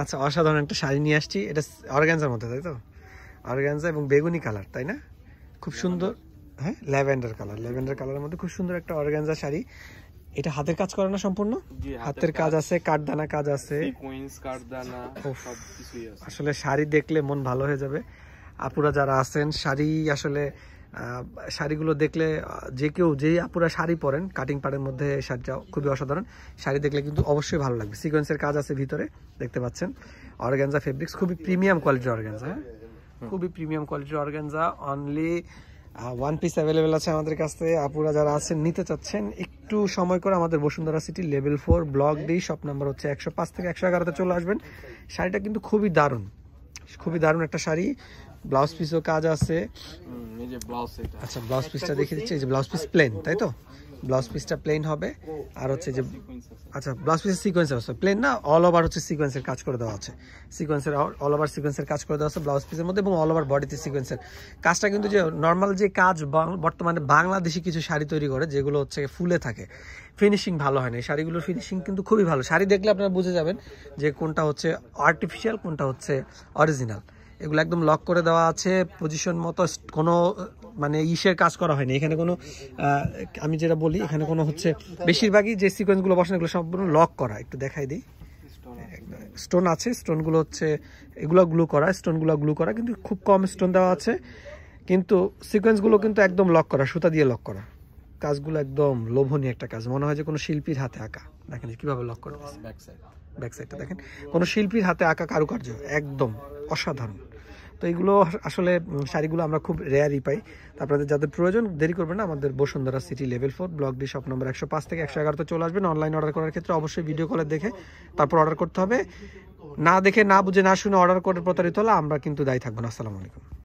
আচ্ছা, অসাধারণ একটা শাড়ি নিয়ে আসছি। এটা অর্গানজার মধ্যে, তাই তো? অর্গানজা এবং বেগুনি কালার, তাই না? খুব সুন্দর। হ্যাঁ, ল্যাভেন্ডার কালার, ল্যাভেন্ডার কালারের মধ্যে খুব সুন্দর একটা অর্গানজা শাড়ি। এটা হাতের কাজ করা না সম্পূর্ণ? হাতের কাজ আছে, কাঠদানা কাজ আছে। আসলে শাড়ি দেখলে মন ভালো হয়ে যাবে। আপুরা যারা আছেন শাড়ি, আসলে শাড়িগুলো দেখলে যে কেউ, যেই আপুরা শাড়ি পরেন কাটিং পাড়ের মধ্যে, শাড়িটা খুবই অসাধারণ। শাড়ি দেখলে কিন্তু অবশ্যই ভালো লাগবে। সিকোয়েন্সের কাজ আছে ভিতরে, দেখতে পাচ্ছেন। অর্গানজা ফেব্রিক্স, খুবই প্রিমিয়াম কোয়ালিটির অর্গানজা। হ্যাঁ, খুবই প্রিমিয়াম কোয়ালিটির organza. Only one piece available আছে আমাদের কাছে। আপুরা যারা আছেন নিতে চাচ্ছেন, একটু সময় করে আমাদের Bashundhara city level 4 block D, shop number হচ্ছে 105 থেকে 111-তে চলে আসবেন। শাড়িটা কিন্তু খুবই দারুণ, খুবই দারুণ একটা শাড়ি। ব্লাউজ পিসও কাজ আছে। আচ্ছা, ব্লাউজ পিসটা দেখিয়ে দিচ্ছি। এই যে ব্লাউজ পিস প্লেন, তাই তো? ব্লাউজ পিসটা প্লেন হবে। আর হচ্ছে যে, আচ্ছা, ব্লাউজ পিসের সিকোয়েন্স আছে, প্লেন না, অল ওভার হচ্ছে সিকোয়েন্সের কাজ করে দেওয়া আছে। সিকোয়েন্সের অল ওভার সিকোয়েন্সের কাজ করে দেওয়া আছে ব্লাউজ পিসের মধ্যে, এবং অল ওভার বডিতে সিকোয়েন্সের কাজটা কিন্তু যে নর্মাল যে কাজ বর্তমানে বাংলাদেশি কিছু শাড়ি তৈরি করে, যেগুলো হচ্ছে ফুলে থাকে, ফিনিশিং ভালো হয় না। এই শাড়িগুলোর ফিনিশিং কিন্তু খুবই ভালো। শাড়ি দেখলে আপনারা বুঝে যাবেন যে কোনটা হচ্ছে আর্টিফিশিয়াল, কোনটা হচ্ছে অরিজিনাল। এগুলো একদম লক করে দেওয়া আছে পজিশন মতো, কোনো মানে ইসের কাজ করা হয়নি এখানে কোনো। আমি যেটা বলি, এখানে কোনো হচ্ছে বেশিরভাগই যে সিকোয়েন্সগুলো বসানো, এগুলো সম্পূর্ণ লক করা। একটু দেখাই দিই। স্টোন আছে, স্টোনগুলো হচ্ছে এগুলো গ্লু করা, স্টোনগুলো গ্লু করা, কিন্তু খুব কম স্টোন দেওয়া আছে। কিন্তু সিকোয়েন্সগুলো কিন্তু একদম লক করা, সুতা দিয়ে লক করা। কাজগুলো একদম লোভনীয় একটা কাজ, মনে হয় যে কোনো শিল্পীর হাতে আঁকা। দেখেন কিভাবে লক করে দিচ্ছে, ব্যাক সাইডটা দেখেন, কোনো শিল্পীর হাতে আঁকা কারুকার্য, একদম অসাধারণ। তো এইগুলো আসলে শাড়িগুলো আমরা খুব রেয়ারই পাই। আপনাদের যাদের প্রয়োজন, দেরি করবেন না, আমাদের Bashundhara city level 4 block D, shop number 105 থেকে 111-তে চলে আসবেন। অনলাইন অর্ডার করার ক্ষেত্রে অবশ্যই ভিডিও কলে দেখে তারপর অর্ডার করতে হবে। না দেখে, না বুঝে, না শুনে অর্ডার করে প্রতারিত হলে আমরা কিন্তু দায়ী থাকবো না। আসসালামু আলাইকুম।